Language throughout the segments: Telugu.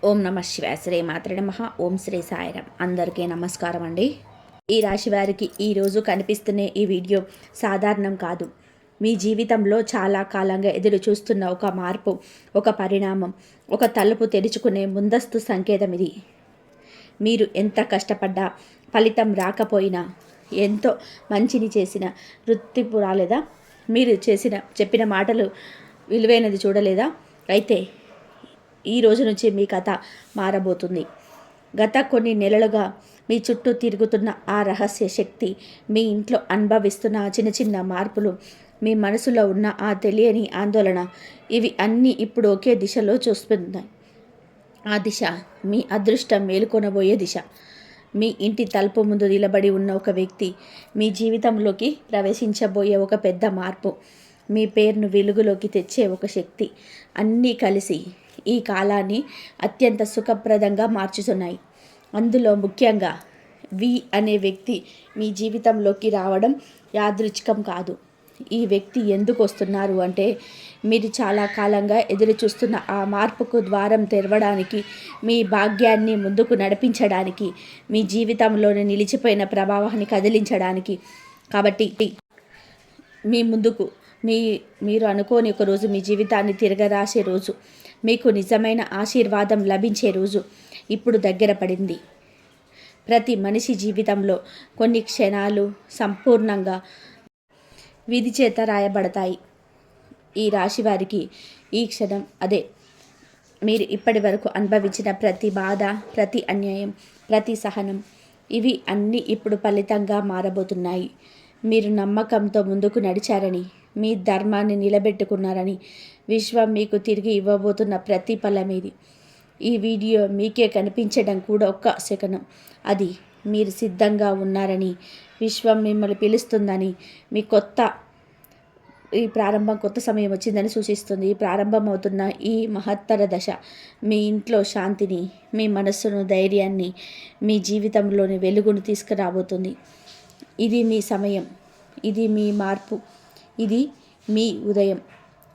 ఓం నమ శివాయ. శ్రీ మాత్రే నమః. ఓం శ్రీ సాయిరాం. అందరికీ నమస్కారం అండి. ఈ రాశి వారికి ఈరోజు కనిపిస్తున్న ఈ వీడియో సాధారణం కాదు. మీ జీవితంలో చాలా కాలంగా ఎదురు చూస్తున్న ఒక మార్పు, ఒక పరిణామం, ఒక తలుపు తెరుచుకునే ముందస్తు సంకేతం ఇది. మీరు ఎంత కష్టపడ్డా, ఫలితం రాకపోయినా, ఎంతో మంచిని చేసిన వృత్తిపు రాలేదా? మీరు చెప్పిన మాటలు విలువైనది చూడలేదా? అయితే ఈ రోజు నుంచి మీ కథ మారబోతుంది. గత కొన్ని నెలలుగా మీ చుట్టూ తిరుగుతున్న ఆ రహస్య శక్తి, మీ ఇంట్లో అనుభవిస్తున్న చిన్న చిన్న మార్పులు, మీ మనసులో ఉన్న ఆ తెలియని ఆందోళన, ఇవి అన్నీ ఇప్పుడు ఒకే దిశలో చూస్తున్నాయి. ఆ దిశ మీ అదృష్టం మేలుకొనబోయే దిశ. మీ ఇంటి తలుపు ముందు నిలబడి ఉన్న ఒక వ్యక్తి, మీ జీవితంలోకి ప్రవేశించబోయే ఒక పెద్ద మార్పు, మీ పేరును వెలుగులోకి తెచ్చే ఒక శక్తి, అన్నీ కలిసి ఈ కాలాన్ని అత్యంత సుఖప్రదంగా మార్చుతున్నాయి. అందులో ముఖ్యంగా వి అనే వ్యక్తి మీ జీవితంలోకి రావడం యాదృచ్ఛికం కాదు. ఈ వ్యక్తి ఎందుకు వస్తున్నారు అంటే, మీరు చాలా కాలంగా ఎదురు చూస్తున్న ఆ మార్పుకు ద్వారం తెరవడానికి, మీ భాగ్యాన్ని ముందుకు నడిపించడానికి, మీ జీవితంలోని నిలిచిపోయిన ప్రభావాన్ని కదిలించడానికి. కాబట్టి మీ ముందుకు మీరు అనుకోని ఒక రోజు, మీ జీవితాన్ని తిరగరాసే రోజు, మీకు నిజమైన ఆశీర్వాదం లభించే రోజు ఇప్పుడు దగ్గర పడింది. ప్రతి మనిషి జీవితంలో కొన్ని క్షణాలు సంపూర్ణంగా విధి చేత రాయబడతాయి. ఈ రాశి వారికి ఈ క్షణం అదే. మీరు ఇప్పటి వరకు అనుభవించిన ప్రతి బాధ, ప్రతి అన్యాయం, ప్రతి సహనం, ఇవి అన్నీ ఇప్పుడు ఫలితంగా మారబోతున్నాయి. మీరు నమ్మకంతో ముందుకు నడిచారని, మీ ధర్మాన్ని నిలబెట్టుకున్నారని విశ్వం మీకు తిరిగి ఇవ్వబోతున్న ప్రతిఫలం ఇది. ఈ వీడియో మీకే కనిపించడం కూడా ఒక్క సెకనం. అది మీరు సిద్ధంగా ఉన్నారని, విశ్వం మిమ్మల్ని పిలుస్తుందని, మీ కొత్త సమయం వచ్చిందని సూచిస్తుంది. ఈ ప్రారంభమవుతున్న ఈ మహత్తర దశ మీ ఇంట్లో శాంతిని, మీ మనస్సును, ధైర్యాన్ని, మీ జీవితంలోని వెలుగును తీసుకురాబోతుంది. ఇది మీ సమయం, ఇది మీ మార్పు, ఇది మీ ఉదయం.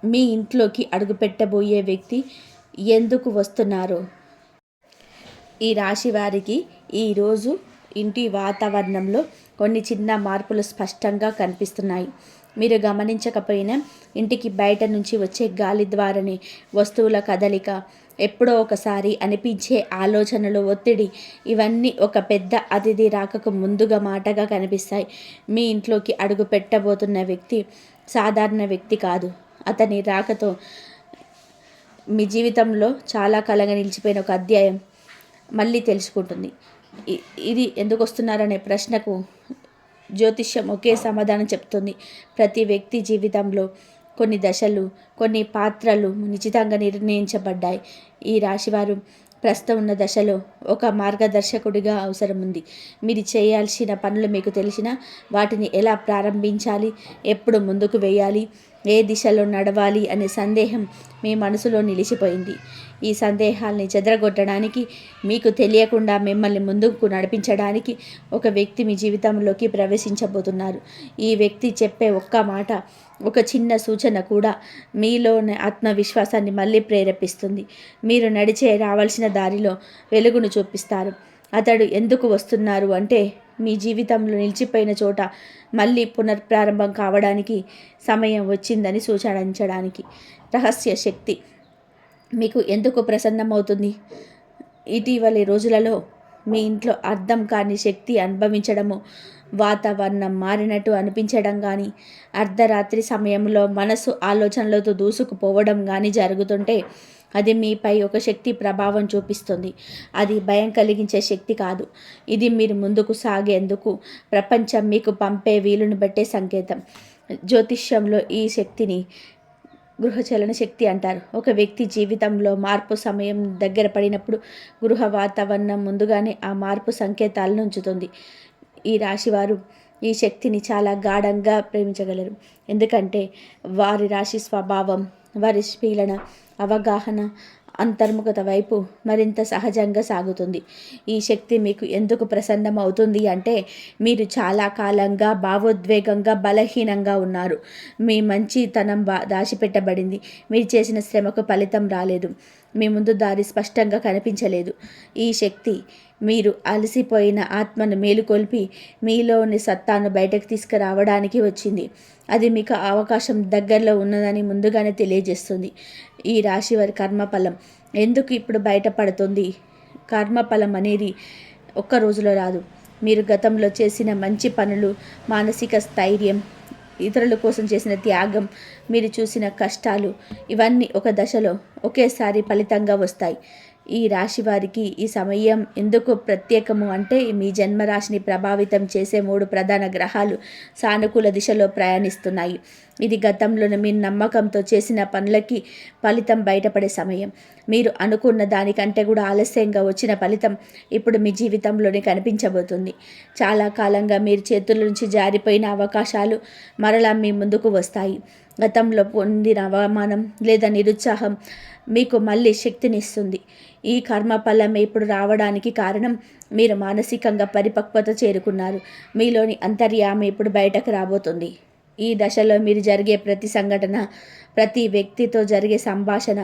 మీ ఇంట్లోకి అడుగుపెట్టబోయే వ్యక్తి ఎందుకు వస్తున్నారో. ఈ రాశి వారికి ఈరోజు ఇంటి వాతావరణంలో కొన్ని చిన్న మార్పులు స్పష్టంగా కనిపిస్తున్నాయి. మీరు గమనించకపోయినా ఇంటికి బయట నుంచి వచ్చే గాలి ద్వారానే వస్తువుల కదలిక, ఎప్పుడో ఒకసారి అనిపించే ఆలోచనలు, ఒత్తిడి, ఇవన్నీ ఒక పెద్ద అతిథి రాకకు ముందుగా మాటగా కనిపిస్తాయి. మీ ఇంట్లోకి అడుగు పెట్టబోతున్న వ్యక్తి సాధారణ వ్యక్తి కాదు. అతని రాకతో మీ జీవితంలో చాలా కాలంగా నిలిచిపోయిన ఒక అధ్యాయం మళ్ళీ తెలుసుకుంటుంది. ఇది ఎందుకు వస్తున్నారనే ప్రశ్నకు జ్యోతిష్యం ఒకే సమాధానం చెప్తుంది. ప్రతి వ్యక్తి జీవితంలో కొన్ని దశలు, కొన్ని పాత్రలు నిశ్చితంగా నిర్ణయించబడ్డాయి. ఈ రాశివారు ప్రస్తుతం ఉన్న దశలో ఒక మార్గదర్శకుడిగా అవసరం ఉంది. మీరు చేయాల్సిన పనులు మీకు తెలిసిన వాటిని ఎలా ప్రారంభించాలి, ఎప్పుడు ముందుకు వేయాలి, ఏ దిశలో నడవాలి అనే సందేహం మీ మనసులో నిలిచిపోయింది. ఈ సందేహాల్ని చెదరగొట్టడానికి, మీకు తెలియకుండా మిమ్మల్ని ముందుకు నడిపించడానికి ఒక వ్యక్తి మీ జీవితంలోకి ప్రవేశించబోతున్నారు. ఈ వ్యక్తి చెప్పే ఒక్క మాట, ఒక చిన్న సూచన కూడా మీలోని ఆత్మవిశ్వాసాన్ని మళ్ళీ ప్రేరేపిస్తుంది. మీరు రావాల్సిన దారిలో వెలుగును చూపిస్తారు. అతడు ఎందుకు వస్తున్నారు అంటే, మీ జీవితంలో నిలిచిపోయిన చోట మళ్ళీ పునఃప్రారంభం కావడానికి సమయం వచ్చిందని సూచించడానికి. రహస్య శక్తి మీకు ఎందుకు ప్రసన్నమవుతుంది? ఇటీవలి రోజులలో మీ ఇంట్లో అర్థం కాని శక్తి అనుభవించడము, వాతావరణం మారినట్టు అనిపించడం కానీ, అర్ధరాత్రి సమయంలో మనసు ఆలోచనలతో దూసుకుపోవడం కానీ జరుగుతుంటే అది మీపై ఒక శక్తి ప్రభావం చూపిస్తుంది. అది భయం కలిగించే శక్తి కాదు. ఇది మీరు ముందుకు సాగేందుకు ప్రపంచం మీకు పంపే వీలును బట్టే సంకేతం. జ్యోతిష్యంలో ఈ శక్తిని గృహచలన శక్తి అంటారు. ఒక వ్యక్తి జీవితంలో మార్పు సమయం దగ్గర పడినప్పుడు గృహ వాతావరణం ముందుగానే ఆ మార్పు సంకేతాలను ఉంచుతుంది. ఈ రాశివారు ఈ శక్తిని చాలా గాఢంగా ప్రేమించగలరు. ఎందుకంటే వారి రాశి స్వభావం, వారి స్పీలన, అవగాహన, అంతర్ముఖత వైపు మరింత సహజంగా సాగుతుంది. ఈ శక్తి మీకు ఎందుకు ప్రసన్నం అవుతుంది అంటే, మీరు చాలా కాలంగా భావోద్వేగంగా బలహీనంగా ఉన్నారు. మీ మంచితనం దాచిపెట్టబడింది. మీరు చేసిన శ్రమకు ఫలితం రాలేదు. మీ ముందు దారి స్పష్టంగా కనిపించలేదు. ఈ శక్తి మీరు అలసిపోయిన ఆత్మను మేలుకొల్పి మీలోని సత్తాను బయటకు తీసుకురావడానికి వచ్చింది. అది మీకు అవకాశం దగ్గరలో ఉన్నదని ముందుగానే తెలియజేస్తుంది. ఈ రాశి వారి కర్మఫలం ఎందుకు ఇప్పుడు బయటపడుతుంది? కర్మఫలం అనేది ఒక్క రోజులో రాదు. మీరు గతంలో చేసిన మంచి పనులు, మానసిక స్థైర్యం, ఇతరుల కోసం చేసిన త్యాగం, మీరు చూసిన కష్టాలు, ఇవన్నీ ఒక దశలో ఒకేసారి ఫలితంగా వస్తాయి. ఈ రాశి వారికి ఈ సమయం ఎందుకు ప్రత్యేకము అంటే, మీ జన్మరాశిని ప్రభావితం చేసే 3 ప్రధాన గ్రహాలు సానుకూల దిశలో ప్రయాణిస్తున్నాయి. ఇది గతంలోనే మీరు నమ్మకంతో చేసిన పనులకి ఫలితం బయటపడే సమయం. మీరు అనుకున్న దానికంటే కూడా ఆలస్యంగా వచ్చిన ఫలితం ఇప్పుడు మీ జీవితంలోనే కనిపించబోతుంది. చాలా కాలంగా మీరు చేతుల నుంచి జారిపోయిన అవకాశాలు మరలా మీ ముందుకు వస్తాయి. గతంలో పొందిన అవమానం లేదా నిరుత్సాహం మీకు మళ్ళీ శక్తినిస్తుంది. ఈ కర్మఫలం ఇప్పుడు రావడానికి కారణం, మీరు మానసికంగా పరిపక్వత చేరుకున్నారు. మీలోని అంతర్యామి ఇప్పుడు బయటకు రాబోతుంది. ఈ దశలో మీరు జరిగే ప్రతి సంఘటన, ప్రతి వ్యక్తితో జరిగే సంభాషణ,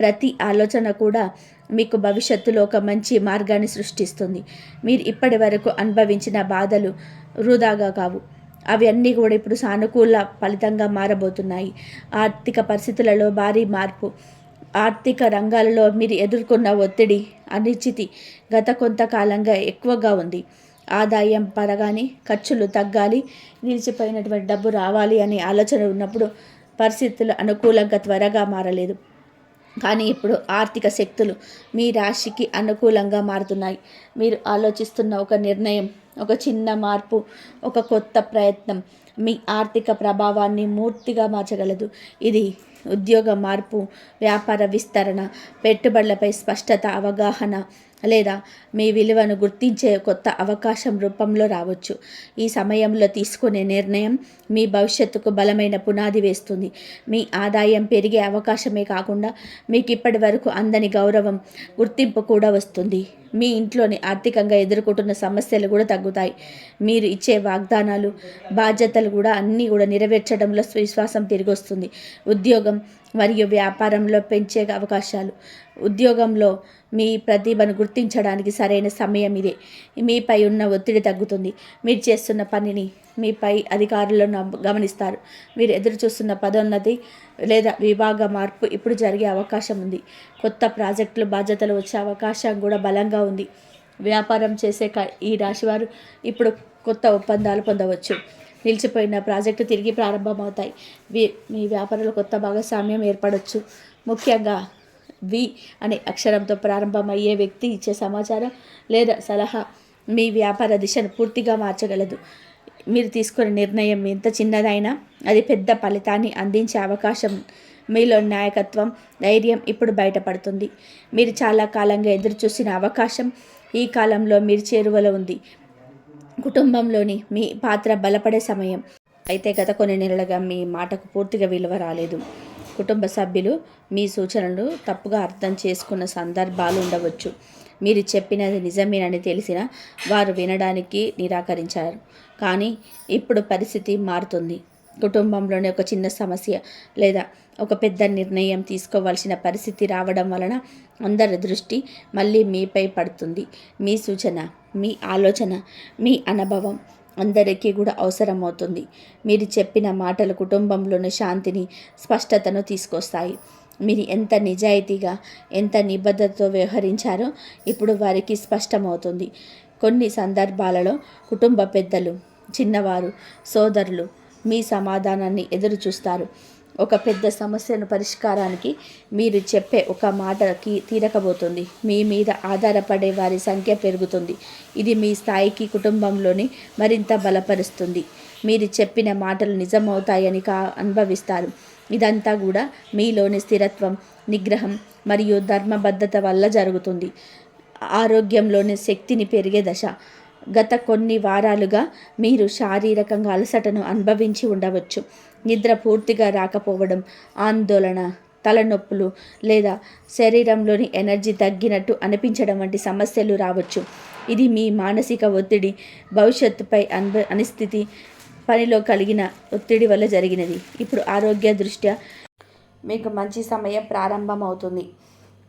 ప్రతి ఆలోచన కూడా మీకు భవిష్యత్తులో ఒక మంచి మార్గాన్ని సృష్టిస్తుంది. మీరు ఇప్పటి వరకు అనుభవించిన బాధలు వృధాగా కావు. అవి అన్నీ కూడా ఇప్పుడు సానుకూల ఫలితంగా మారబోతున్నాయి. ఆర్థిక పరిస్థితులలో భారీ మార్పు, ఆర్థిక రంగాలలో మీరు ఎదుర్కొన్న ఒత్తిడి, అనిశ్చితి గత కొంతకాలంగా ఎక్కువగా ఉంది. ఆదాయం పెరగాలి, ఖర్చులు తగ్గాలి, నిలిచిపోయినటువంటి డబ్బు రావాలి అనే ఆలోచన ఉన్నప్పుడు పరిస్థితులు అనుకూలంగా త్వరగా మారలేదు. కానీ ఇప్పుడు ఆర్థిక శక్తులు మీ రాశికి అనుకూలంగా మారుతున్నాయి. మీరు ఆలోచిస్తున్న ఒక నిర్ణయం, ఒక చిన్న మార్పు, ఒక కొత్త ప్రయత్నం మీ ఆర్థిక ప్రభావాన్ని పూర్తిగా మార్చగలదు. ఇది ఉద్యోగ మార్పు, వ్యాపార విస్తరణ, పెట్టుబడులపై స్పష్టత, అవగాహన లేదా మీ విలువను గుర్తించే కొత్త అవకాశం రూపంలో రావచ్చు. ఈ సమయంలో తీసుకునే నిర్ణయం మీ భవిష్యత్తుకు బలమైన పునాది వేస్తుంది. మీ ఆదాయం పెరిగే అవకాశమే కాకుండా మీకు ఇప్పటి వరకు అందని గౌరవం, గుర్తింపు కూడా వస్తుంది. మీ ఇంట్లోని ఆర్థికంగా ఎదుర్కొంటున్న సమస్యలు కూడా తగ్గుతాయి. మీరు ఇచ్చే వాగ్దానాలు, బాధ్యతలు కూడా అన్నీ కూడా నెరవేర్చడంలో విశ్వాసం తిరిగి వస్తుంది. ఉద్యోగం మరియు వ్యాపారంలో పెంచే అవకాశాలు, ఉద్యోగంలో మీ ప్రతిభను గుర్తించడానికి సరైన సమయం ఇదే. మీపై ఉన్న ఒత్తిడి తగ్గుతుంది. మీరు చేస్తున్న పనిని మీపై అధికారులు గమనిస్తారు. మీరు ఎదురు చూస్తున్న పదోన్నతి లేదా విభాగ మార్పు ఇప్పుడు జరిగే అవకాశం ఉంది. కొత్త ప్రాజెక్టులు, బాధ్యతలు వచ్చే అవకాశం కూడా బలంగా ఉంది. వ్యాపారం చేసే ఈ రాశివారు ఇప్పుడు కొత్త ఒప్పందాలు పొందవచ్చు. నిలిచిపోయిన ప్రాజెక్టు తిరిగి ప్రారంభమవుతాయి. మీ వ్యాపారంలో కొత్త భాగస్వామ్యం ఏర్పడవచ్చు. ముఖ్యంగా వి అనే అక్షరంతో ప్రారంభమయ్యే వ్యక్తి ఇచ్చే సమాచారం లేదా సలహా మీ వ్యాపార దిశను పూర్తిగా మార్చగలదు. మీరు తీసుకునే నిర్ణయం ఎంత చిన్నదైనా అది పెద్ద ఫలితాన్ని అందించే అవకాశం. మీలో నాయకత్వం, ధైర్యం ఇప్పుడు బయటపడుతుంది. మీరు చాలా కాలంగా ఎదురుచూసిన అవకాశం ఈ కాలంలో మీరు చేరువలో ఉంది. కుటుంబంలోని మీ పాత్ర బలపడే సమయం. అయితే గత కొన్ని నెలలుగా మీ మాటకు పూర్తిగా విలువ రాలేదు. కుటుంబ సభ్యులు మీ సూచనలు తప్పుగా అర్థం చేసుకున్న సందర్భాలు ఉండవచ్చు. మీరు చెప్పినది నిజమేనని తెలిసినా వారు వినడానికి నిరాకరించారు. కానీ ఇప్పుడు పరిస్థితి మారుతుంది. కుటుంబంలోని ఒక చిన్న సమస్య లేదా ఒక పెద్ద నిర్ణయం తీసుకోవాల్సిన పరిస్థితి రావడం వలన అందరి దృష్టి మళ్ళీ మీపై పడుతుంది. మీ సూచన, మీ ఆలోచన, మీ అనుభవం అందరికీ కూడా అవసరమవుతుంది. మీరు చెప్పిన మాటలు కుటుంబంలోని శాంతిని, స్పష్టతను తీసుకొస్తాయి. మీరు ఎంత నిజాయితీగా, ఎంత నిబద్ధతతో వ్యవహరించారో ఇప్పుడు వారికి స్పష్టమవుతుంది. కొన్ని సందర్భాలలో కుటుంబ పెద్దలు, చిన్నవారు, సోదరులు మీ సమాధానాన్ని ఎదురు చూస్తారు. ఒక పెద్ద సమస్యను పరిష్కారానికి మీరు చెప్పే ఒక మాటకి తీరకబోతుంది. మీ మీద ఆధారపడే వారి సంఖ్య పెరుగుతుంది. ఇది మీ స్థాయికి, కుటుంబంలోని మరింత బలపరుస్తుంది. మీరు చెప్పిన మాటలు నిజమవుతాయని అనుభవిస్తారు. ఇదంతా కూడా మీలోని స్థిరత్వం, నిగ్రహం మరియు ధర్మబద్ధత వల్ల జరుగుతుంది. ఆరోగ్యంలోని శక్తిని పెరిగే దశ. గత కొన్ని వారాలుగా మీరు శారీరకంగా అలసటను అనుభవించి ఉండవచ్చు. నిద్ర పూర్తిగా రాకపోవడం, ఆందోళన, తలనొప్పులు లేదా శరీరంలోని ఎనర్జీ తగ్గినట్టు అనిపించడం వంటి సమస్యలు రావచ్చు. ఇది మీ మానసిక ఒత్తిడి, భవిష్యత్తుపై అనిశ్చితి, పనిలో కలిగిన ఒత్తిడి వల్ల జరిగినది. ఇప్పుడు ఆరోగ్య దృష్ట్యా మీకు మంచి సమయం ప్రారంభమవుతుంది.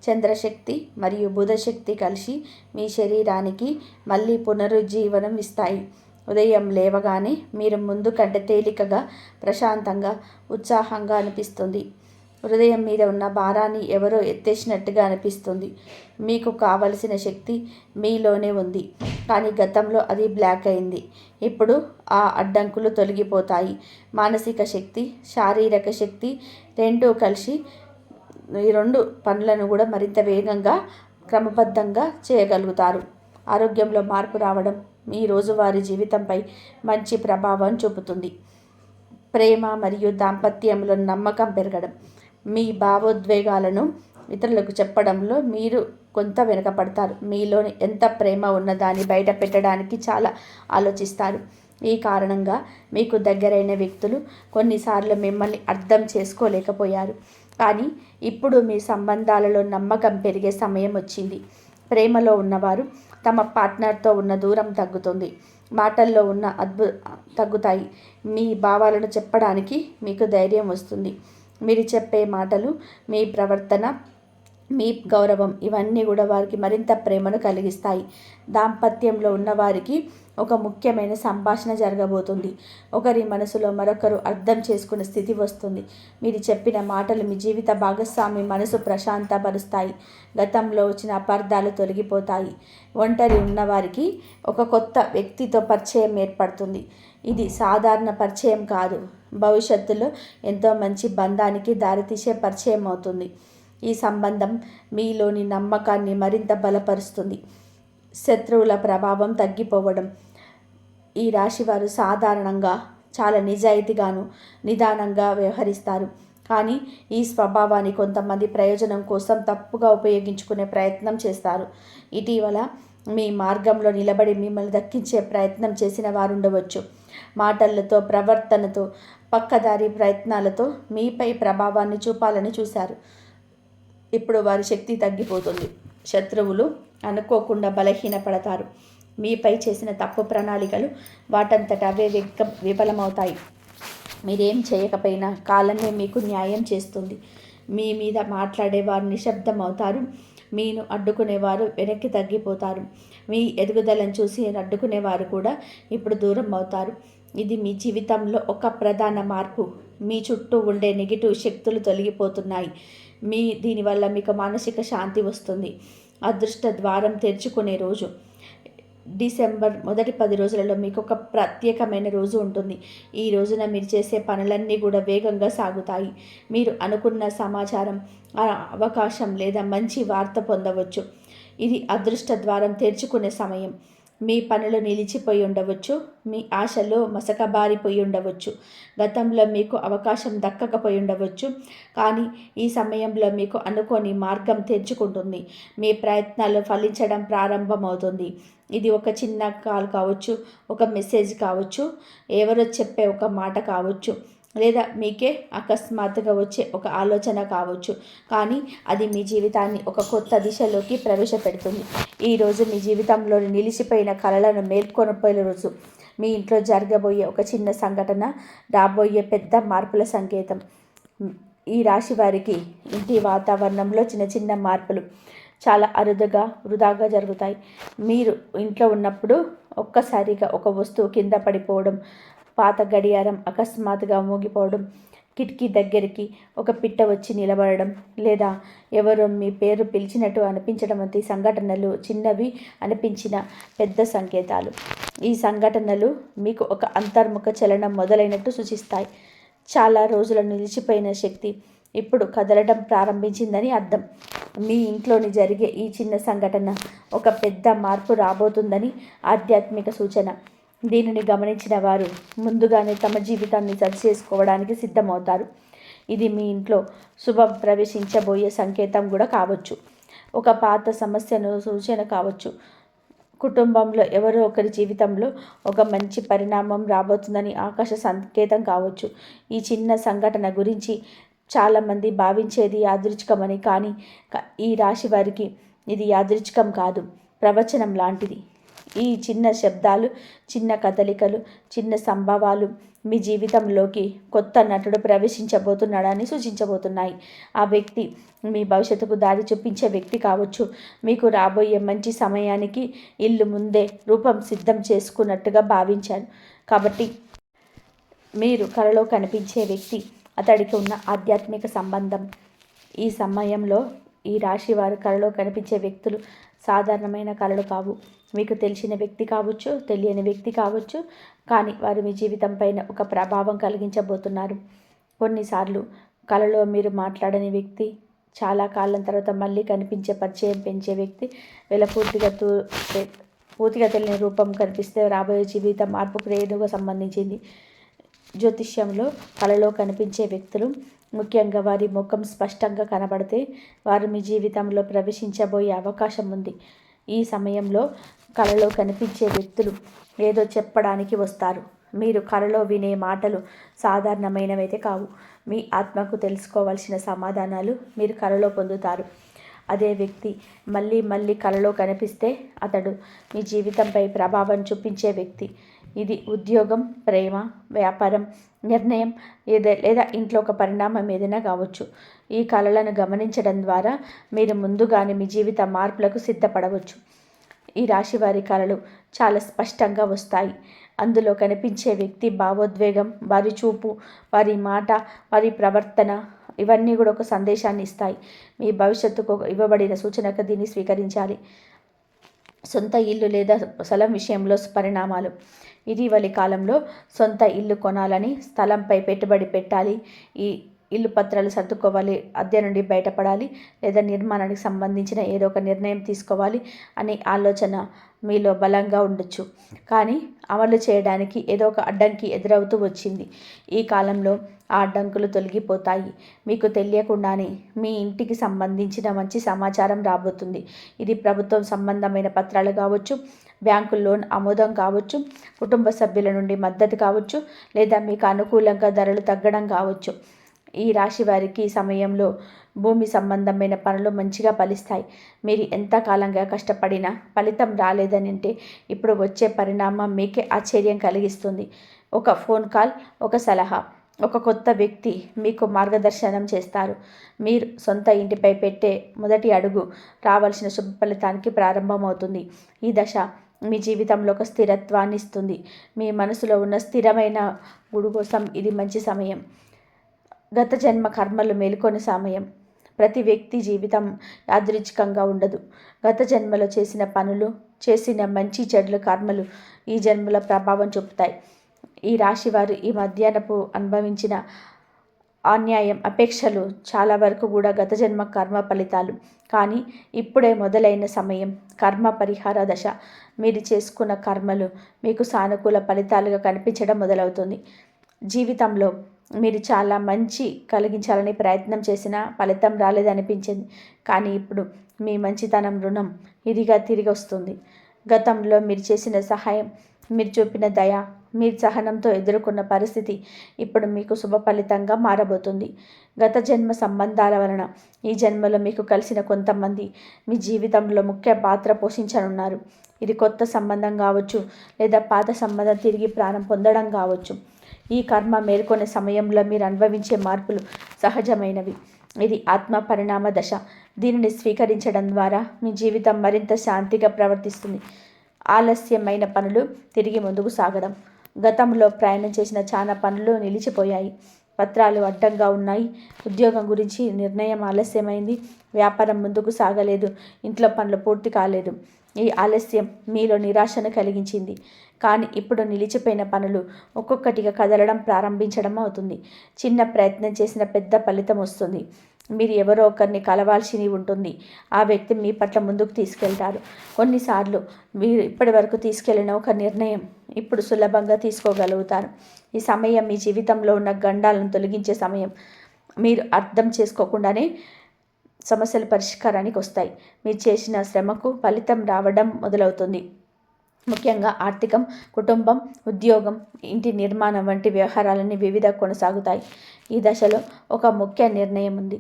చంద్రశక్తి మరియు బుధశక్తి కలిసి మీ శరీరానికి మళ్ళీ పునరుజ్జీవనం ఇస్తాయి. ఉదయం లేవగానే మీరు ముందు కంటే తేలికగా, ప్రశాంతంగా, ఉత్సాహంగా అనిపిస్తుంది. హృదయం మీద ఉన్న భారాన్ని ఎవరో ఎత్తేసినట్టుగా అనిపిస్తుంది. మీకు కావలసిన శక్తి మీలోనే ఉంది, కానీ గతంలో అది బ్లాక్ అయింది. ఇప్పుడు ఆ అడ్డంకులు తొలగిపోతాయి. మానసిక శక్తి, శారీరక శక్తి రెండూ కలిసి ఈ రెండు పనులను కూడా మరింత వేగంగా, క్రమబద్ధంగా చేయగలుగుతారు. ఆరోగ్యంలో మార్పు రావడం మీ రోజువారీ జీవితంపై మంచి ప్రభావం చూపుతుంది. ప్రేమ మరియు దాంపత్యంలో నమ్మకం పెరగడం. మీ భావోద్వేగాలను ఇతరులకు చెప్పడంలో మీరు కొంత వెనుకపడతారు. మీలోని ఎంత ప్రేమ ఉన్నదాన్ని బయట పెట్టడానికి చాలా ఆలోచిస్తారు. ఈ కారణంగా మీకు దగ్గరైన వ్యక్తులు కొన్నిసార్లు మిమ్మల్ని అర్థం చేసుకోలేకపోయారు. కానీ ఇప్పుడు మీ సంబంధాలలో నమ్మకం పెరిగే సమయం వచ్చింది. ప్రేమలో ఉన్నవారు తమ పార్ట్నర్తో ఉన్న దూరం తగ్గుతుంది. మాటల్లో ఉన్న తగ్గుతాయి. మీ భావాలను చెప్పడానికి మీకు ధైర్యం వస్తుంది. మీరు చెప్పే మాటలు, మీ ప్రవర్తన, మీ గౌరవం ఇవన్నీ కూడా వారికి మరింత ప్రేమను కలిగిస్తాయి. దాంపత్యంలో ఉన్నవారికి ఒక ముఖ్యమైన సంభాషణ జరగబోతుంది. ఒకరి మనసులో మరొకరు అర్థం చేసుకునే స్థితి వస్తుంది. మీరు చెప్పిన మాటలు మీ జీవిత భాగస్వామి మనసు ప్రశాంతపరుస్తాయి. గతంలో వచ్చిన అపార్థాలు తొలగిపోతాయి. ఒంటరి ఉన్నవారికి ఒక కొత్త వ్యక్తితో పరిచయం ఏర్పడుతుంది. ఇది సాధారణ పరిచయం కాదు, భవిష్యత్తులో ఎంతో మంచి బంధానికి దారితీసే పరిచయం అవుతుంది. ఈ సంబంధం మీలోని నమ్మకాన్ని మరింత బలపరుస్తుంది. శత్రువుల ప్రభావం తగ్గిపోవడం. ఈ రాశివారు సాధారణంగా చాలా నిజాయితీగాను, నిదానంగా వ్యవహరిస్తారు. కానీ ఈ స్వభావాన్ని కొంతమంది ప్రయోజనం కోసం తప్పుగా ఉపయోగించుకునే ప్రయత్నం చేస్తారు. ఇటీవల మీ మార్గంలో నిలబడి మిమ్మల్ని దక్కించే ప్రయత్నం చేసిన వారు ఉండవచ్చు. మాటలతో, ప్రవర్తనతో, పక్కదారి ప్రయత్నాలతో మీపై ప్రభావాన్ని చూపాలని చూశారు. ఇప్పుడు వారి శక్తి తగ్గిపోతుంది. శత్రువులు అనుకోకుండా బలహీనపడతారు. మీపై చేసిన తప్పు ప్రణాళికలు వాటంతట అవే విఫలమవుతాయి. మీరేం చేయకపోయినా కాలమే మీకు న్యాయం చేస్తుంది. మీ మీద మాట్లాడేవారు నిశ్శబ్దం అవుతారు. మీను అడ్డుకునేవారు వెనక్కి తగ్గిపోతారు. మీ ఎదుగుదలను చూసి అడ్డుకునేవారు కూడా ఇప్పుడు దూరం అవుతారు. ఇది మీ జీవితంలో ఒక ప్రధాన మార్పు. మీ చుట్టూ ఉండే నెగిటివ్ శక్తులు తొలగిపోతున్నాయి. దీనివల్ల మీకు మానసిక శాంతి వస్తుంది. అదృష్ట ద్వారం తెరుచుకునే రోజు. డిసెంబర్ మొదటి 10 రోజులలో మీకు ఒక ప్రత్యేకమైన రోజు ఉంటుంది. ఈ రోజున మీరు చేసే పనులన్నీ కూడా వేగంగా సాగుతాయి. మీరు అనుకున్న సమాచారం, అవకాశం లేదా మంచి వార్త పొందవచ్చు. ఇది అదృష్ట ద్వారం తెరుచుకునే సమయం. మీ పనులు నిలిచిపోయి ఉండవచ్చు. మీ ఆశలో మసకబారిపోయి ఉండవచ్చు. గతంలో మీకు అవకాశం దక్కకపోయి ఉండవచ్చు. కానీ ఈ సమయంలో మీకు అనుకోని మార్గం తెరుచుకుంటుంది. మీ ప్రయత్నాలు ఫలించడం ప్రారంభమవుతుంది. ఇది ఒక చిన్న కాల్ కావచ్చు, ఒక మెసేజ్ కావచ్చు, ఎవరో చెప్పే ఒక మాట కావచ్చు, లేదా మీకే అకస్మాత్తుగా వచ్చే ఒక ఆలోచన కావచ్చు. కానీ అది మీ జీవితాన్ని ఒక కొత్త దిశలోకి ప్రవేశపెడుతుంది. ఈరోజు మీ జీవితంలోని నిలిచిపోయిన కలలను మేల్కొనిపోయే రోజు. మీ ఇంట్లో జరగబోయే ఒక చిన్న సంఘటన రాబోయే పెద్ద మార్పుల సంకేతం. ఈ రాశి వారికి ఇంటి వాతావరణంలో చిన్న చిన్న మార్పులు చాలా అరుదుగా, వృధాగా జరుగుతాయి. మీరు ఇంట్లో ఉన్నప్పుడు ఒక్కసారిగా ఒక వస్తువు కింద పడిపోవడం, పాత గడియారం అకస్మాత్తుగా మోగిపోవడం, కిటికీ దగ్గరికి ఒక పిట్ట వచ్చి నిలబడడం, లేదా ఎవరో మీ పేరు పిలిచినట్టు అనిపించడం వంటి సంఘటనలు చిన్నవి అనిపించిన పెద్ద సంకేతాలు. ఈ సంఘటనలు మీకు ఒక అంతర్ముఖ చలనం మొదలైనట్టు సూచిస్తాయి. చాలా రోజులు నిలిచిపోయిన శక్తి ఇప్పుడు కదలడం ప్రారంభించిందని అర్థం. మీ ఇంట్లోని జరిగే ఈ చిన్న సంఘటన ఒక పెద్ద మార్పు రాబోతుందని ఆధ్యాత్మిక సూచన. దీనిని గమనించిన వారు ముందుగానే తమ జీవితాన్ని సరిచేసుకోవడానికి సిద్ధమవుతారు. ఇది మీ ఇంట్లో శుభం ప్రవేశించబోయే సంకేతం కూడా కావచ్చు. ఒక పాత సమస్యను సూచన కావచ్చు. కుటుంబంలో ఎవరో ఒకరి జీవితంలో ఒక మంచి పరిణామం రాబోతుందని ఆకాశ సంకేతం కావచ్చు. ఈ చిన్న సంఘటన గురించి చాలామంది భావించేది యాదృచ్ఛికమని, కానీ ఈ రాశి వారికి ఇది యాదృచ్ఛికం కాదు, ప్రవచనం లాంటిది. ఈ చిన్న శబ్దాలు, చిన్న కదలికలు, చిన్న సంభవాలు మీ జీవితంలోకి కొత్త నటుడు ప్రవేశించబోతున్నాడని సూచించబోతున్నాయి. ఆ వ్యక్తి మీ భవిష్యత్తుకు దారి చూపించే వ్యక్తి కావచ్చు. మీకు రాబోయే మంచి సమయానికి ఇల్లు ముందే రూపం సిద్ధం చేసుకున్నట్టుగా భావించారు. కాబట్టి మీరు కలలో కనిపించే వ్యక్తి, అతడికి ఉన్న ఆధ్యాత్మిక సంబంధం. ఈ సమయంలో ఈ రాశి వారు కలలో కనిపించే వ్యక్తులు సాధారణమైన కళలు కావు. మీకు తెలిసిన వ్యక్తి కావచ్చు, తెలియని వ్యక్తి కావచ్చు, కానీ వారు మీ జీవితం పైన ఒక ప్రభావం కలిగించబోతున్నారు. కొన్నిసార్లు కలలో మీరు మాట్లాడని వ్యక్తి చాలా కాలం తర్వాత మళ్ళీ కనిపించే పరిచయం పెంచే వ్యక్తి పూర్తిగా తెలియని రూపం కనిపిస్తే రాబోయే జీవిత మార్పుకు రేణుగా సంబంధించింది. జ్యోతిష్యంలో కలలో కనిపించే వ్యక్తులు, ముఖ్యంగా వారి ముఖం స్పష్టంగా కనబడితే వారు మీ జీవితంలో ప్రవేశించబోయే అవకాశం ఉంది. ఈ సమయంలో కలలో కనిపించే వ్యక్తులు ఏదో చెప్పడానికి వస్తారు. మీరు కలలో వినే మాటలు సాధారణమైనవైతే కావు. మీ ఆత్మకు తెలుసుకోవాల్సిన సమాధానాలు మీరు కలలో పొందుతారు. అదే వ్యక్తి మళ్ళీ మళ్ళీ కలలో కనిపిస్తే అతడు మీ జీవితంపై ప్రభావం చూపించే వ్యక్తి. ఇది ఉద్యోగం, ప్రేమ, వ్యాపారం, నిర్ణయం లేదా ఇంట్లో ఒక పరిణామం ఏదైనా కావచ్చు. ఈ కళలను గమనించడం ద్వారా మీరు ముందుగానే మీ జీవిత మార్పులకు సిద్ధపడవచ్చు. ఈ రాశి వారి కళలు చాలా స్పష్టంగా వస్తాయి. అందులో కనిపించే వ్యక్తి భావోద్వేగం, వారి చూపు, వారి మాట, వారి ప్రవర్తన ఇవన్నీ కూడా ఒక సందేశాన్ని ఇస్తాయి. మీ భవిష్యత్తుకు ఇవ్వబడిన సూచనగా దీన్ని స్వీకరించాలి. సొంత ఇల్లు లేదా స్థలం విషయంలో పరిణామాలు. ఇటీవలి కాలంలో సొంత ఇల్లు కొనాలని, స్థలంపై పెట్టుబడి పెట్టాలి, ఈ ఇల్లు పత్రాలు సర్దుకోవాలి, అద్దె నుండి బయటపడాలి, లేదా నిర్మాణానికి సంబంధించిన ఏదో ఒక నిర్ణయం తీసుకోవాలి అనే ఆలోచన మీలో బలంగా ఉండొచ్చు. కానీ అమలు చేయడానికి ఏదో ఒక అడ్డంకి ఎదురవుతూ వచ్చింది. ఈ కాలంలో ఆ అడ్డంకులు తొలగిపోతాయి. మీకు తెలియకుండానే మీ ఇంటికి సంబంధించిన మంచి సమాచారం రాబోతుంది. ఇది ప్రభుత్వం సంబంధమైన పత్రాలు కావచ్చు, బ్యాంకు లోన్ ఆమోదం కావచ్చు, కుటుంబ సభ్యుల నుండి మద్దతు కావచ్చు, లేదా మీకు అనుకూలంగా ధరలు తగ్గడం కావచ్చు. ఈ రాశి వారికి ఈ సమయంలో భూమి సంబంధమైన పనులు మంచిగా ఫలిస్తాయి. మీరు ఎంతకాలంగా కష్టపడినా ఫలితం రాలేదని అంటే ఇప్పుడు వచ్చే పరిణామం మీకే ఆశ్చర్యం కలిగిస్తుంది. ఒక ఫోన్ కాల్, ఒక సలహా, ఒక కొత్త వ్యక్తి మీకు మార్గదర్శనం చేస్తారు. మీరు సొంత ఇంటిపై పెట్టే మొదటి అడుగు రావాల్సిన శుభ ఫలితానికి ప్రారంభమవుతుంది. ఈ దశ మీ జీవితంలో ఒక స్థిరత్వాన్ని ఇస్తుంది. మీ మనసులో ఉన్న స్థిరమైన గుడి కోసం ఇది మంచి సమయం. గత జన్మ కర్మలు మేలుకొని సమయం. ప్రతి వ్యక్తి జీవితం యాదృచ్ఛికంగా ఉండదు. గత జన్మలో చేసిన పనులు, చేసిన మంచి చెడుల కర్మలు ఈ జన్మల ప్రభావం చూపుతాయి. ఈ రాశివారు ఈ మధ్యాహ్నపు అనుభవించిన అన్యాయం, అపేక్షలు చాలా వరకు కూడా గత జన్మ కర్మ ఫలితాలు. కానీ ఇప్పుడే మొదలైన సమయం కర్మ పరిహార దశ. మీరు చేసుకున్న కర్మలు మీకు సానుకూల ఫలితాలుగా కనిపించడం మొదలవుతుంది. జీవితంలో మీరు చాలా మంచి కలిగించాలని ప్రయత్నం చేసినా ఫలితం రాలేదనిపించింది. కానీ ఇప్పుడు మీ మంచితనం రుణం ఇదిగా తిరిగి వస్తుంది. గతంలో మీరు చేసిన సహాయం, మీరు చూపిన దయ, మీరు సహనంతో ఎదుర్కొన్న పరిస్థితి ఇప్పుడు మీకు శుభ ఫలితంగా మారబోతుంది. గత జన్మ సంబంధాల వలన ఈ జన్మలో మీకు కలిసిన కొంతమంది మీ జీవితంలో ముఖ్య పాత్ర పోషించనున్నారు. ఇది కొత్త సంబంధం కావచ్చు, లేదా పాత సంబంధం తిరిగి ప్రాణం పొందడం కావచ్చు. ఈ కర్మ మేల్కొనే సమయంలో మీరు అనుభవించే మార్పులు సహజమైనవి. ఇది ఆత్మ పరిణామ దశ. దీనిని స్వీకరించడం ద్వారా మీ జీవితం మరింత శాంతిగా ప్రవర్తిస్తుంది. ఆలస్యమైన పనులు తిరిగి ముందుకు సాగడం. గతంలో ప్రయాణం చేసిన చాలా పనులు నిలిచిపోయాయి. పత్రాలు అడ్డంగా ఉన్నాయి. ఉద్యోగం గురించి నిర్ణయం ఆలస్యమైంది. వ్యాపారం ముందుకు సాగలేదు. ఇంట్లో పనులు పూర్తి కాలేదు. ఈ ఆలస్యం మీలో నిరాశను కలిగించింది. కానీ ఇప్పుడు నిలిచిపోయిన పనులు ఒక్కొక్కటిగా కదలడం ప్రారంభించడం అవుతుంది. చిన్న ప్రయత్నం చేసిన పెద్ద ఫలితం వస్తుంది. మీరు ఎవరో ఒకరిని కలవాల్సి ఉంటుంది. ఆ వ్యక్తి మీ పట్ల ముందుకు తీసుకెళ్తారు. కొన్నిసార్లు మీరు ఇప్పటి వరకు తీసుకెళ్లిన ఒక నిర్ణయం ఇప్పుడు సులభంగా తీసుకోగలుగుతారు. ఈ సమయం మీ జీవితంలో ఉన్న గండాలను తొలగించే సమయం. మీరు అర్థం చేసుకోకుండానే సమస్యల పరిష్కారానికి వస్తాయి. మీరు చేసిన శ్రమకు ఫలితం రావడం మొదలవుతుంది. ముఖ్యంగా ఆర్థికం, కుటుంబం, ఉద్యోగం, ఇంటి నిర్మాణం వంటి వ్యవహారాలన్నీ వివిధ కొనసాగుతాయి. ఈ దశలో ఒక ముఖ్య నిర్ణయం ఉంది.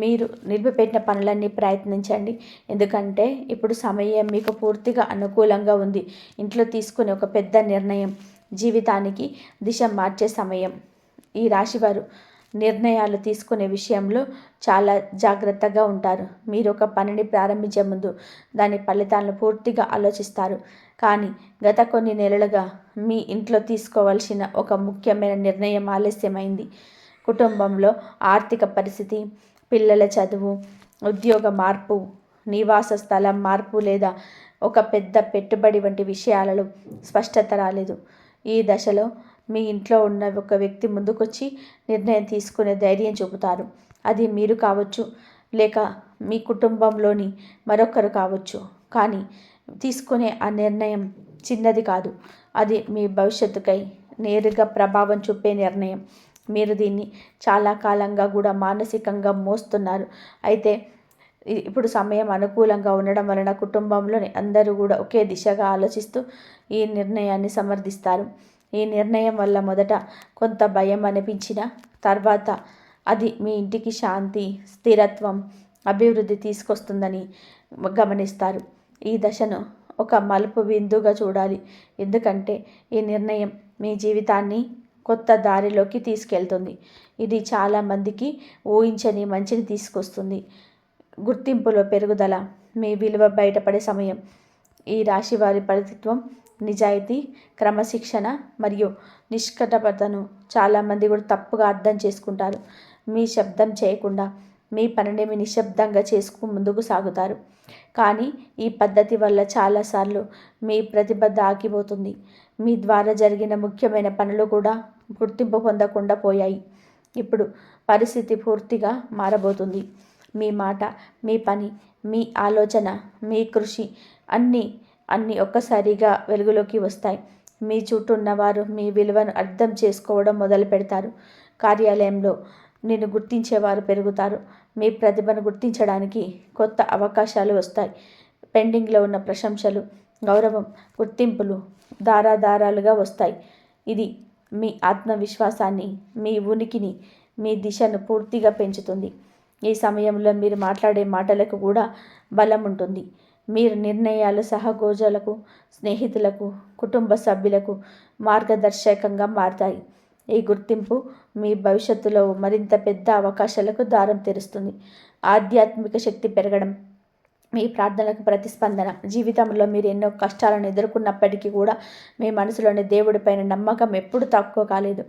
మీరు నిలిపిపెట్టిన పనులన్నీ ప్రయత్నించండి. ఎందుకంటే ఇప్పుడు సమయం మీకు పూర్తిగా అనుకూలంగా ఉంది. ఇంట్లో తీసుకునే ఒక పెద్ద నిర్ణయం జీవితానికి దిశ మార్చే సమయం. ఈ రాశివారు నిర్ణయాలు తీసుకునే విషయంలో చాలా జాగ్రత్తగా ఉంటారు. మీరు ఒక పనిని ప్రారంభించే ముందు దాని ఫలితాలను పూర్తిగా ఆలోచిస్తారు. కానీ గత కొన్ని నెలలుగా మీ ఇంట్లో తీసుకోవాల్సిన ఒక ముఖ్యమైన నిర్ణయం ఆలస్యమైంది. కుటుంబంలో ఆర్థిక పరిస్థితి, పిల్లల చదువు, ఉద్యోగ మార్పు, నివాస స్థలం మార్పు లేదా ఒక పెద్ద పెట్టుబడి వంటి విషయాలలో స్పష్టత రాలేదు. ఈ దశలో మీ ఇంట్లో ఉన్న ఒక వ్యక్తి ముందుకొచ్చి నిర్ణయం తీసుకునే ధైర్యం చూపుతారు. అది మీరు కావచ్చు, లేక మీ కుటుంబంలోని మరొకరు కావచ్చు. కానీ తీసుకునే ఆ నిర్ణయం చిన్నది కాదు. అది మీ భవిష్యత్తుకై నేరుగా ప్రభావం చూపే నిర్ణయం. మీరు దీన్ని చాలా కాలంగా కూడా మానసికంగా మోస్తున్నారు. అయితే ఇప్పుడు సమయం అనుకూలంగా ఉండడం వలన కుటుంబంలోని అందరూ కూడా ఒకే దిశగా ఆలోచిస్తూ ఈ నిర్ణయాన్ని సమర్థిస్తారు. ఈ నిర్ణయం వల్ల మొదట కొంత భయం అనిపించిన తర్వాత అది మీ ఇంటికి శాంతి, స్థిరత్వం, అభివృద్ధి తీసుకొస్తుందని గమనిస్తారు. ఈ దశను ఒక మలుపు బిందుగా చూడాలి. ఎందుకంటే ఈ నిర్ణయం మీ జీవితాన్ని కొత్త దారిలోకి తీసుకెళ్తుంది. ఇది చాలామందికి ఊహించని మంచిని తీసుకొస్తుంది. గుర్తింపులో పెరుగుదల, మీ విలువ బయటపడే సమయం. ఈ రాశి వారి పరిస్థిత్వం, నిజాయితీ, క్రమశిక్షణ మరియు నిష్కటపతను చాలామంది కూడా తప్పుగా అర్థం చేసుకుంటారు. మీ శబ్దం చేయకుండా మీ పనిని మీ నిశ్శబ్దంగా ముందుకు సాగుతారు. కానీ ఈ పద్ధతి వల్ల చాలాసార్లు మీ ప్రతిభ ఆగిపోతుంది. మీ ద్వారా జరిగిన ముఖ్యమైన పనులు కూడా గుర్తింపు పొందకుండా పోయాయి. ఇప్పుడు పరిస్థితి పూర్తిగా మారబోతుంది. మీ మాట, మీ పని, మీ ఆలోచన, మీ కృషి అన్నీ ఒక్కసారిగా వెలుగులోకి వస్తాయి. మీ చుట్టూ ఉన్నవారు మీ విలువను అర్థం చేసుకోవడం మొదలు పెడతారు. కార్యాలయంలో నిన్ను గుర్తించేవారు పెరుగుతారు. మీ ప్రతిభను గుర్తించడానికి కొత్త అవకాశాలు వస్తాయి. పెండింగ్లో ఉన్న ప్రశంసలు, గౌరవం, గుర్తింపులు ధారాధారాలుగా వస్తాయి. ఇది మీ ఆత్మవిశ్వాసాన్ని, మీ ఉనికిని, మీ దిశను పూర్తిగా పెంచుతుంది. ఈ సమయంలో మీరు మాట్లాడే మాటలకు కూడా బలం ఉంటుంది. మీరు నిర్ణయాలు సహోద్యోగులకు, స్నేహితులకు, కుటుంబ సభ్యులకు మార్గదర్శకంగా మారతాయి. ఈ గుర్తింపు మీ భవిష్యత్తులో మరింత పెద్ద అవకాశాలకు దారం తెరుస్తుంది. ఆధ్యాత్మిక శక్తి పెరగడం, మీ ప్రార్థనలకు ప్రతిస్పందన. జీవితంలో మీరు ఎన్నో కష్టాలను ఎదుర్కొన్నప్పటికీ కూడా మీ మనసులోని దేవుడిపైన నమ్మకం ఎప్పుడు తక్కువ కాలేదు.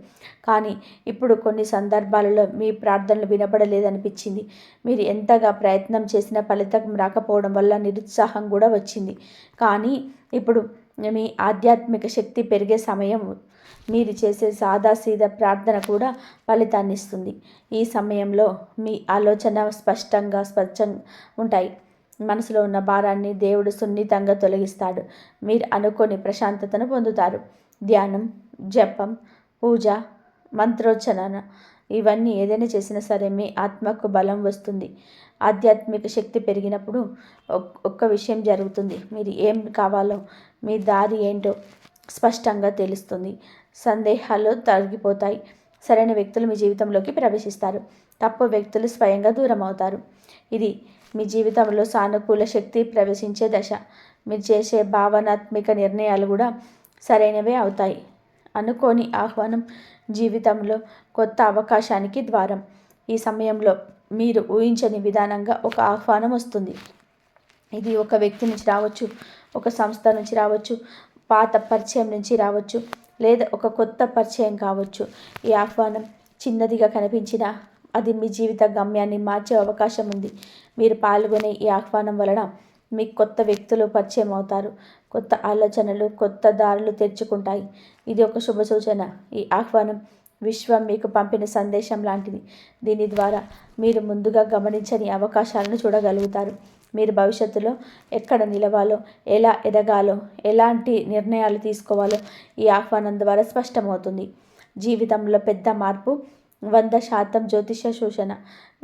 కానీ ఇప్పుడు కొన్ని సందర్భాలలో మీ ప్రార్థనలు వినపడలేదనిపించింది. మీరు ఎంతగా ప్రయత్నం చేసినా ఫలితం రాకపోవడం వల్ల నిరుత్సాహం కూడా వచ్చింది. కానీ ఇప్పుడు మీ ఆధ్యాత్మిక శక్తి పెరిగే సమయం. మీరు చేసే సాదాసీదా ప్రార్థన కూడా ఫలితాన్ని ఇస్తుంది. ఈ సమయంలో మీ ఆలోచన స్పష్టంగా ఉంటాయి. మనసులో ఉన్న భారాన్ని దేవుడు సున్నితంగా తొలగిస్తాడు. మీరు అనుకోని ప్రశాంతతను పొందుతారు. ధ్యానం, జపం, పూజ, మంత్రోచ్చరణ ఇవన్నీ ఏదైనా చేసినా సరే మీ ఆత్మకు బలం వస్తుంది. ఆధ్యాత్మిక శక్తి పెరిగినప్పుడు ఒక్క విషయం జరుగుతుంది. మీరు ఏం కావాలో, మీ దారి ఏంటో స్పష్టంగా తెలుస్తుంది. సందేహాలు తగ్గిపోతాయి. సరైన వ్యక్తులు మీ జీవితంలోకి ప్రవేశిస్తారు. తప్పు వ్యక్తులు స్వయంగా దూరం అవుతారు. ఇది మీ జీవితంలో సానుకూల శక్తి ప్రవేశించే దశ. మీరు చేసే భావనాత్మక నిర్ణయాలు కూడా సరైనవే అవుతాయి. అనుకోని ఆహ్వానం జీవితంలో కొత్త అవకాశానికి ద్వారం. ఈ సమయంలో మీరు ఊహించని విధానంగా ఒక ఆహ్వానం వస్తుంది. ఇది ఒక వ్యక్తి నుంచి రావచ్చు, ఒక సంస్థ నుంచి రావచ్చు, పాత పరిచయం నుంచి రావచ్చు, లేదా ఒక కొత్త పరిచయం కావచ్చు. ఈ ఆహ్వానం చిన్నదిగా కనిపించినా అది మీ జీవిత గమ్యాన్ని మార్చే అవకాశం ఉంది. మీరు పాల్గొనే ఈ ఆహ్వానం వలన మీకు కొత్త వ్యక్తులు పరిచయం అవుతారు. కొత్త ఆలోచనలు, కొత్త దారులు తెరుచుకుంటాయి. ఇది ఒక శుభ సూచన. ఈ ఆహ్వానం విశ్వం మీకు పంపిన సందేశం లాంటిది. దీని ద్వారా మీరు ముందుగా గమనించని అవకాశాలను చూడగలుగుతారు. మీరు భవిష్యత్తులో ఎక్కడ నిలవాలో, ఎలా ఎదగాలో, ఎలాంటి నిర్ణయాలు తీసుకోవాలో ఈ ఆహ్వానం ద్వారా స్పష్టమవుతుంది. జీవితంలో పెద్ద మార్పు. 100% జ్యోతిష సూచన.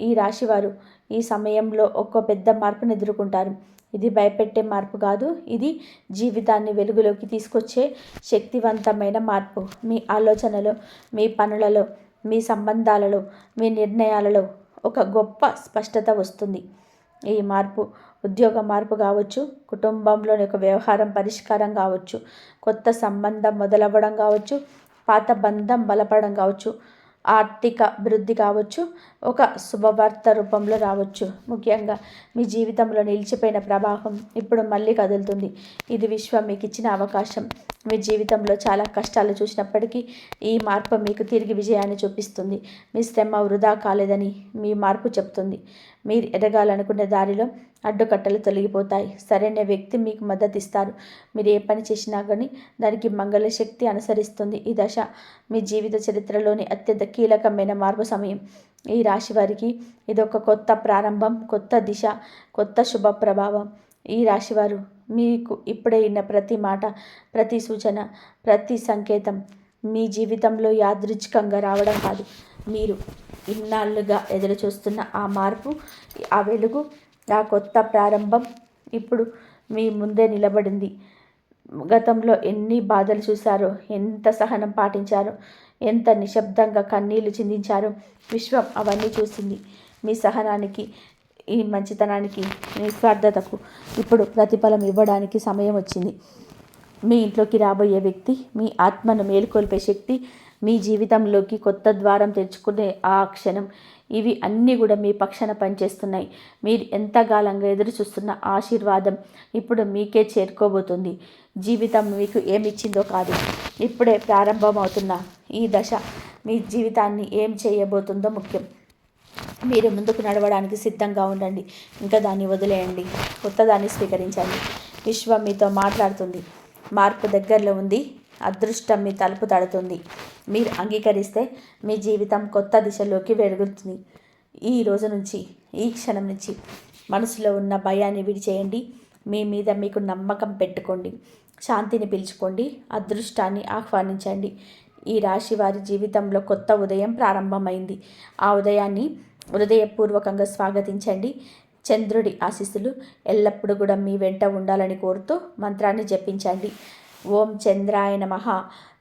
ఈ రాశివారు ఈ సమయంలో ఒక పెద్ద మార్పును ఎదుర్కొంటారు. ఇది భయపెట్టే మార్పు కాదు. ఇది జీవితాన్ని వెలుగులోకి తీసుకొచ్చే శక్తివంతమైన మార్పు. మీ ఆలోచనలో, మీ పనులలో, మీ సంబంధాలలో, మీ నిర్ణయాలలో ఒక గొప్ప స్పష్టత వస్తుంది. ఈ మార్పు ఉద్యోగ మార్పు కావచ్చు, కుటుంబంలోని ఒక వ్యవహారం పరిష్కారం కావచ్చు, కొత్త సంబంధం మొదలవ్వడం కావచ్చు, పాత బంధం బలపడడం కావచ్చు, ఆర్థిక అభివృద్ధి కావచ్చు, ఒక శుభవార్త రూపంలో రావచ్చు. ముఖ్యంగా మీ జీవితంలో నిలిచిపోయిన ప్రవాహం ఇప్పుడు మళ్ళీ కదులుతుంది. ఇది విశ్వం మీకు ఇచ్చిన అవకాశం. మీ జీవితంలో చాలా కష్టాలు చూసినప్పటికీ ఈ మార్పు మీకు తిరిగి విజయాన్ని చూపిస్తుంది. మీ శ్రమ వృధా కాలేదని మీ మార్పు చెప్తుంది. మీరు ఎదగాలనుకునే దారిలో అడ్డుకట్టలు తొలగిపోతాయి. సరైన వ్యక్తి మీకు మద్దతు ఇస్తారు. మీరు ఏ పని చేసినా కానీ దానికి మంగళశక్తి అనుసరిస్తుంది. ఈ దశ మీ జీవిత చరిత్రలోని అత్యంత కీలకమైన మార్పు సమయం. ఈ రాశి వారికి ఇదొక కొత్త ప్రారంభం, కొత్త దిశ, కొత్త శుభ ప్రభావం. ఈ రాశివారు మీకు ఇప్పుడే విన్న ప్రతి మాట, ప్రతి సూచన, ప్రతి సంకేతం మీ జీవితంలో యాదృచ్ఛికంగా రావడం కాదు. మీరు ఇన్నాళ్ళుగా ఎదురు చూస్తున్న ఆ మార్పు, ఆ వెలుగు, ఆ కొత్త ప్రారంభం ఇప్పుడు మీ ముందే నిలబడింది. గతంలో ఎన్ని బాధలు చూశారో, ఎంత సహనం పాటించారో, ఎంత నిశ్శబ్దంగా కన్నీళ్లు చిందించారో విశ్వం అవన్నీ చూసింది. మీ సహనానికి, ఈ మంచితనానికి, నిస్వార్థతకు ఇప్పుడు ప్రతిఫలం ఇవ్వడానికి సమయం వచ్చింది. మీ ఇంట్లోకి రాబోయే వ్యక్తి మీ ఆత్మను మేలుకొల్పే శక్తి, మీ జీవితంలోకి కొత్త ద్వారం తెరుచుకునే ఆ క్షణం, ఇవి అన్నీ కూడా మీ పక్షాన పనిచేస్తున్నాయి. మీరు ఎంతకాలంగా ఎదురు చూస్తున్న ఆశీర్వాదం ఇప్పుడు మీకే చేరుకోబోతుంది. జీవితం మీకు ఏమిచ్చిందో కాదు, ఇప్పుడే ప్రారంభమవుతున్న ఈ దశ మీ జీవితాన్ని ఏం చేయబోతుందో ముఖ్యం. మీరు ముందుకు నడవడానికి సిద్ధంగా ఉండండి. ఇంకా దాన్ని వదిలేయండి. కొత్త దాన్ని స్వీకరించండి. విశ్వం మీతో మాట్లాడుతుంది. మార్పు దగ్గరలో ఉంది. అదృష్టం మీ తలుపు తడుతుంది. మీరు అంగీకరిస్తే మీ జీవితం కొత్త దిశలోకి వెలుగుతుంది. ఈ రోజు నుంచి, ఈ క్షణం నుంచి మనసులో ఉన్న భయాన్ని విడిచేయండి. మీ మీద మీకు నమ్మకం పెట్టుకోండి. శాంతిని పిలుచుకోండి. అదృష్టాన్ని ఆహ్వానించండి. ఈ రాశి వారి జీవితంలో కొత్త ఉదయం ప్రారంభమైంది. ఆ ఉదయాన్ని హృదయపూర్వకంగా స్వాగతించండి. చంద్రుడి ఆశీస్సులు ఎల్లప్పుడూ కూడా మీ వెంట ఉండాలని కోరుతూ మంత్రాన్ని జపించండి. ఓం చంద్రాయ నమః.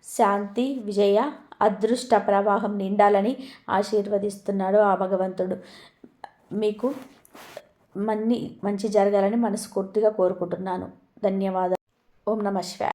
శాంతి, విజయ, అదృష్ట ప్రవాహం నిండాలని ఆశీర్వదిస్తున్నాడు ఆ భగవంతుడు. మీకు మంచి జరగాలని మనస్ఫూర్తిగా కోరుకుంటున్నాను. ధన్యవాదాలు. ఓం నమః శివాయ.